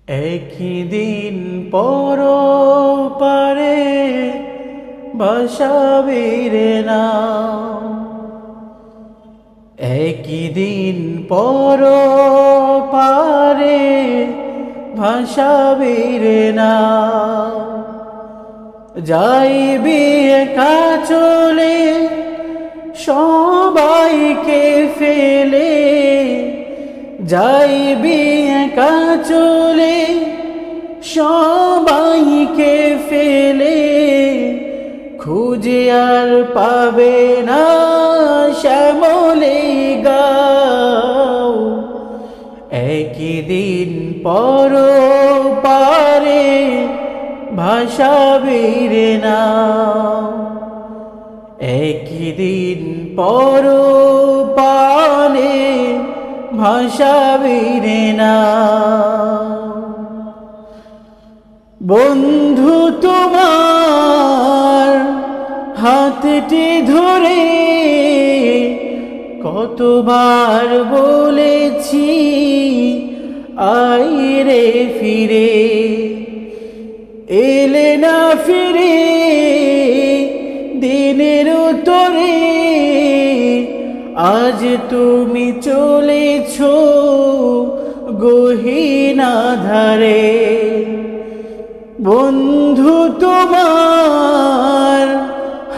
একই দিন পর পারে ভাসাবির নাম, একই দিন পর পারে ভাসাবির নাম। যাইবি একা চলে সবাইকে ফেলে, যাইবি একা চলে সবাইকে ফেলে, খুঁজে আর পাবে না শ্যামলে গাও। একই দিন পর পারে ভাসাবির নাম, একই দিন পর পারে ভাসাবির নাম। বন্ধু তোমার হাতটি ধরে কতবার বলেছি আইরে ফিরে, এলে না ফিরে দিনের তরে, আজ তুমি চলেছ গহীন ধারে। বন্ধু তোমার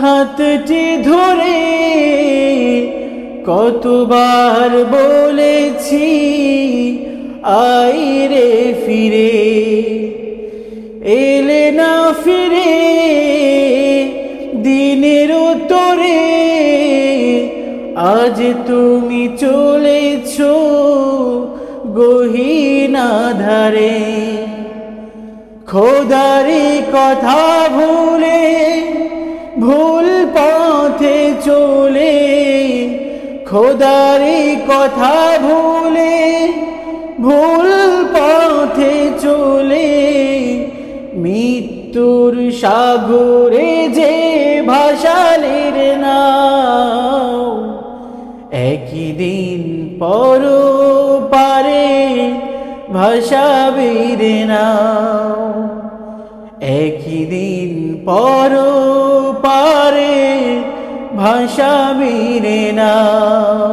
হাতটি ধরে কতবার বলেছি আইরে ফিরে, এলে না ফিরে দিনের তরে, আজ তুমি চলেছ গহীন ধারে। খোদারি কথা ভুলে ভুল পথে চলে, খোদারি কথা ভুলে ভুল পথে চলে, মৃত্যুর সাগরে যে ভাসালের নাও। একই দিন পর পারে ভাসাবির নাও, একই দিন পর পারে ভাসাবির নাও।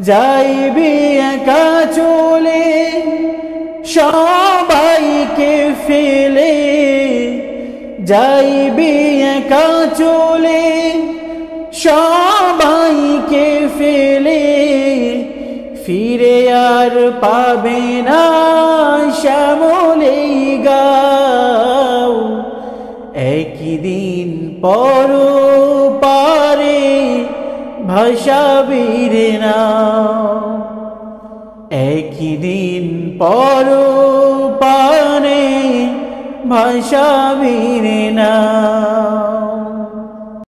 যাইবি একা চলে সবাইকে ফেলে, যাইবি একা চলে সবাইকে ফেলে, ফিরে আর পাবে না শ্যামলে গাও। একই দিন পর পারে ভাসাবির নাও, একই দিন পর পারে ভাসাবির নাও।